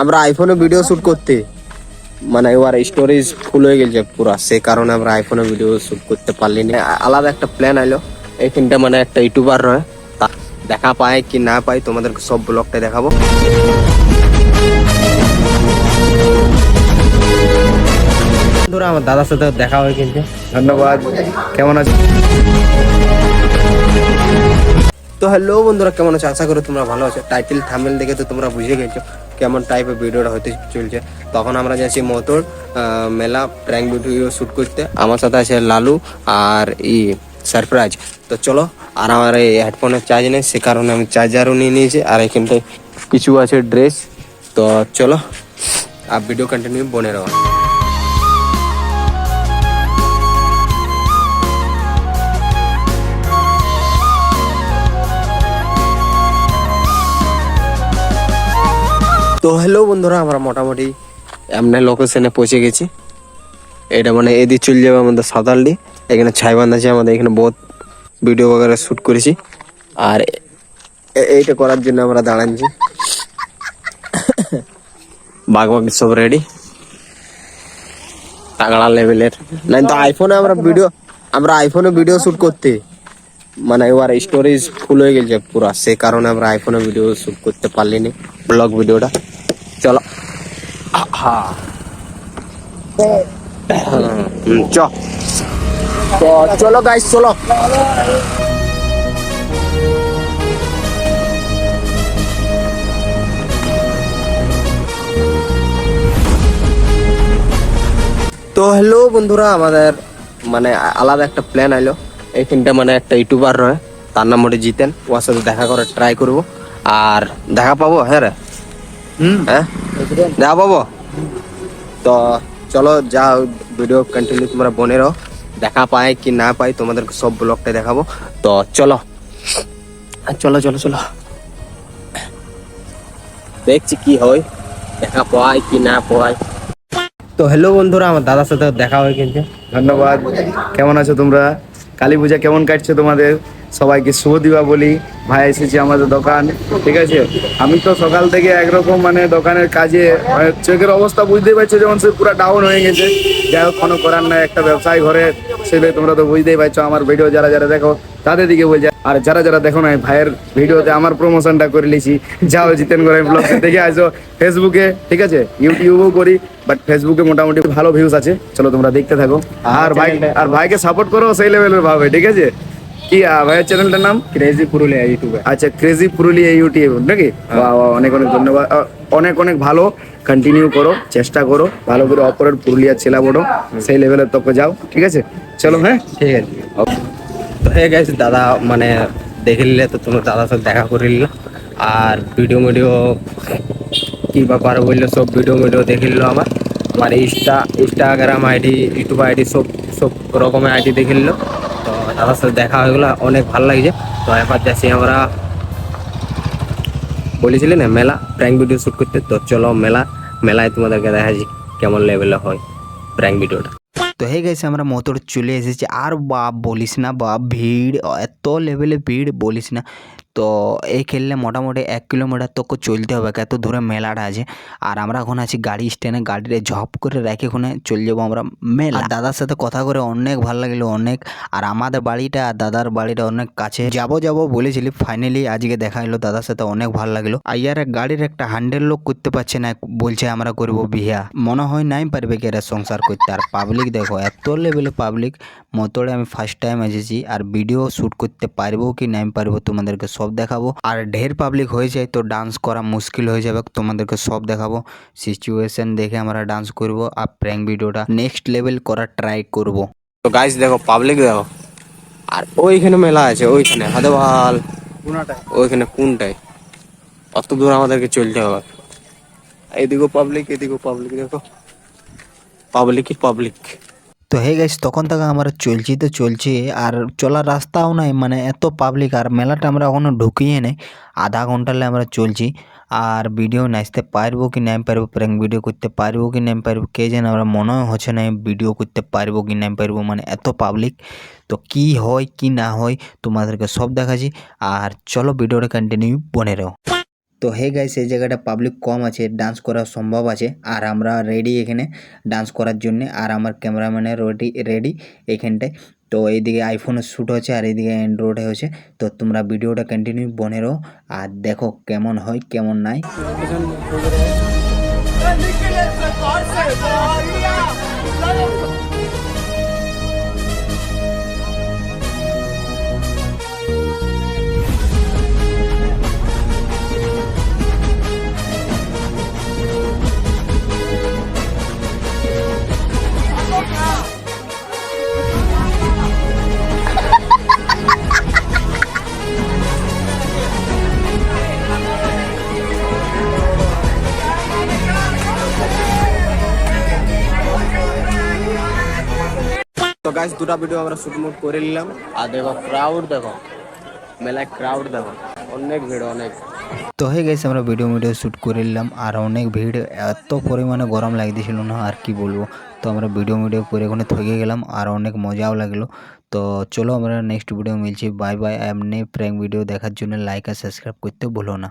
আমরা আইফোনে video shoot করতে মানে ওর স্টোরেজ ফুল হয়ে গেছে পুরো, সে কারণে আমরা আইফোনে ভিডিও শুট করতে পারলি না। আলাদা একটা প্ল্যান আইলো, এইখানটা মানে একটা ইউটিউবার রয়, তা দেখা পায় কি না পায় তোমাদেরকে সব ব্লগটা দেখাবো। ধরো আমার দাদার সাথে দেখা হয়ে গেছে। ধন্যবাদ। কেমন আছো? তো হ্যালো বন্ধুরা, কেমন আছো? আশা করি তোমরা ভালো আছো। টাইটেল থাম্বনেল দেখে তো তোমরা বুঝে গেছো কেমন টাইপের ভিডিওটা হতে চলছে। তখন আমরা যাচ্ছি মতোর মেলা প্র্যাঙ্ক ভিডিও শ্যুট করতে। আমার সাথে আছে লালু আর সারপ্রাইজ। তো চলো, আর আমার এই হেডফোনের চার্জ নেই, সে কারণে আমি চার্জারও নিয়ে নিয়েছি। আর এখানটায় কিছু আছে ড্রেস। তো চলো আর ভিডিও কন্টিনিউ বনে রहो। তো হ্যালো বন্ধুরা, আমরা মোটামুটি এমনি লোকেশনে পৌঁছে গেছি। এটা মানে এদিকে চলে যাবে আমাদের সাঁতালডি। এখানে ছাইবান্ধ আছে আমাদের, এখানে বহুত ভিডিও বগেরা শ্যুট করেছি। আর এইটা করার জন্য আমরা দাঁড়াচ্ছি। বাঘ সব রেডি, তাগড়া লেভেলের। নাই তো আমরা আইফোনে ভিডিও শ্যুট করতে মানে ওর স্টোরেজ ফুল হয়ে গেছে পুরা, সে কারণে আমরা আইফোনে ভিডিও শ্যুট করতে পারলি না ব্লগ ভিডিওটা। চলো চলো গাইস চলো। তো হ্যালো বন্ধুরা, আমাদের মানে আলাদা একটা প্ল্যান আইলো। এইখানটা মানে একটা ইউটিউবার রয়, তার নাম ওটা জিতেন। ওর সাথে দেখা করার ট্রাই করবো। আর দেখা পাবো? হ্যাঁ রে, হ্যাঁ দেখা পাবো। তো চলো যা ভিডিও কন্টিনিউ তোমরা বনে রहो, দেখা পায় কি না পায় তোমাদেরকে সব ব্লগটা দেখাবো। তো চলো চলো চলো চলো, দেখছি কি হয়, দেখা পায় কি না পায়। তো হ্যালো বন্ধুরা, আমার দাদার সাথে দেখা হয়ে গেছে। ধন্যবাদ। কেমন আছো তোমরা? কালী পূজা কেমন কাটছে তোমাদের? সবাইকে শুভ দীপাবলি। ভাই এসেছি আমাদের দোকান, ঠিক আছে। আমি তো সকাল থেকে একরকম মানে দোকানের কাজে মানে চোখের অবস্থা বুঝতেই পারছো, যেমন সে পুরো ডাউন হয়ে গেছে। যাই হোক, কোনো করার নাই, একটা ব্যবসায় ঘরে সেটা তোমরা তো বুঝতেই পারছো। আমার ভিডিও যারা যারা দেখো তাদের দিকে বলছে, আর যারা যারা দেখো না, ভাইয়ের ভিডিওতে আমার প্রমোশনটা করে লিছি। যাও জিতেন করে ব্লগ দেখে আসো ফেসবুকে, ঠিক আছে। ইউটিউবেও করি, বাট ফেসবুকে মোটামুটি ভালো ভিউজ আছে। চলো তোমরা দেখতে থাকো, আর ভাইকে সাপোর্ট করো সেই লেভেলের ভাবে, ঠিক আছে। কি ভাইয়ের চ্যানেলটার নাম? ক্রেজি পুরুলিয়া ইউটিউবে। আচ্ছা, ক্রেজি পুরুলিয়া ইউটিউব নাকি? অনেক অনেক ধন্যবাদ। অনেক অনেক ভালো, কন্টিনিউ করো, চেষ্টা করো ভালো করে অপরের পুরুলিয়া ছেলা বড় সেই লেভেলের তক যাও, ঠিক আছে। চলো, হ্যাঁ ঠিক আছে। তো হয়ে গেছে দাদা, মানে দেখে নিলে তো তোমার দাদার সাথে দেখা করে নিল। আর ভিডিও কি ব্যাপার বললো, সব ভিডিও দেখে নিল। আমার ইনস্টাগ্রাম আইডি, ইউটিউব আইডি সব রকমের আইডি দেখে নিল। তো দাদার সাথে দেখা হয়ে গেলো, অনেক ভালো লাগছে। তো এবার যাচ্ছি আমরা, বলেছিলি না মেলা প্র্যাঙ্ক ভিডিও শ্যুট করতে। তো চলো মেলায় তোমাদেরকে দেখাচ্ছি কেমন লেভেলে হয় প্র্যাঙ্ক ভিডিওটা। তো হে গেছে, আমরা মোটর চলে এসেছি। আর বাপ বলিস না, বাপ ভিড়, এত লেভেলে ভিড় বলিস না। তো এই খেললে মোটামুটি 1 কিলোমিটার তো চলতে হবে, এত দূরে মেলাটা আছে। আর আমরা এখন আছি গাড়ি স্ট্যান্ডে, গাড়িটা ঝপ করে রেখে ওখানে চলে যাবো আমরা মেলা। দাদার সাথে কথা করে অনেক ভালো লাগলো অনেক। আর আমাদের বাড়িটা আর দাদার বাড়িটা অনেক কাছে, যাবো বলেছিলি, ফাইনালি আজকে দেখা হলো দাদার সাথে, অনেক ভালো লাগলো। আর ইয়ার গাড়ির একটা হ্যান্ডেল লোক করতে পারছে না, বলছে আমরা করবো বিয়া। মনে হয় নাই পারবে কি এরা সংসার করতে। আর পাবলিক দেখো, এত লেভেলে পাবলিক। মোটরে আমি ফার্স্ট টাইম এসেছি, আর ভিডিও শ্যুট করতে পারবো কি নাই পারবো তোমাদেরকে সব দেখাবো। আর ঢের পাবলিক হয়ে যায় তো ডান্স করা মুশকিল হয়ে যাবে, তোমাদেরকে সব দেখাবো। সিচুয়েশন দেখে আমরা ডান্স করব, আর প্র্যাঙ্ক ভিডিওটা নেক্সট লেভেল করার ট্রাই করব। তো গাইস দেখো, পাবলিক দেখো। আর ওইখানে মেলা আছে, ওইখানে হাতে ভাল, ওইখানে কোনটায় অত দূর আমাদেরকে চলতে হবে। এদিকেও পাবলিক দেখো, পাবলিক। তো হে গাইস, তখন থেকে আমরা চলছি আর চলার রাস্তাও নাই, মানে এত পাবলিক। আর মেলাটা আমরা এখনো ঢুকিয়ে নেই, আধা ঘন্টালে আমরা চলছি। আর ভিডিও নাচতে পারবো কি নাই পারবো, প্র্যাঙ্ক ভিডিও করতে পারবো কি নাই পারবো কে জানে। আমরা মনে হচ্ছে না ভিডিও করতে পারবো কি নাই পারবো, মানে এত পাবলিক। তো কি হয় কি না হয় তোমাদেরকে সব দেখাচ্ছি। আর চলো ভিডিওটা কন্টিনিউ বনে রहो। তো হে গাইস এই জায়গাটা পাবলিক কম আছে, ডান্স করা সম্ভব আছে। আর আমরা রেডি এখানে ডান্স করার জন্য, আর আমার ক্যামেরাম্যানের রেডি এখানটায়। তো এইদিকে আইফোনের শ্যুট হচ্ছে আর এইদিকে অ্যান্ড্রয়েডে হচ্ছে। তো তোমরা ভিডিওটা কন্টিনিউ বনে রো আর দেখো কেমন হয় কেমন নাই। তো গাইস দুটা ভিডিও আমরা শুট মুট করে নিলাম। আর দেখো ক্রাউড, দেখো মেলায় ক্রাউড দেখো, অনেক ভিড় অনেক। তো হয়ে গেছে আমরা ভিডিও শ্যুট করে নিলাম আর অনেক ভিড়, এত পরিমাণে গরম লাগতেছিল না আর কি বলবো। তো আমরা ভিডিও করে ওখানে থেকে গেলাম আর অনেক মজাও লাগলো। তো চলো আমরা নেক্সট ভিডিও মিলছি, বাই বাই। এমনি প্র্যাঙ্ক ভিডিও দেখার জন্য লাইক আর সাবস্ক্রাইব করতে ভুলো না।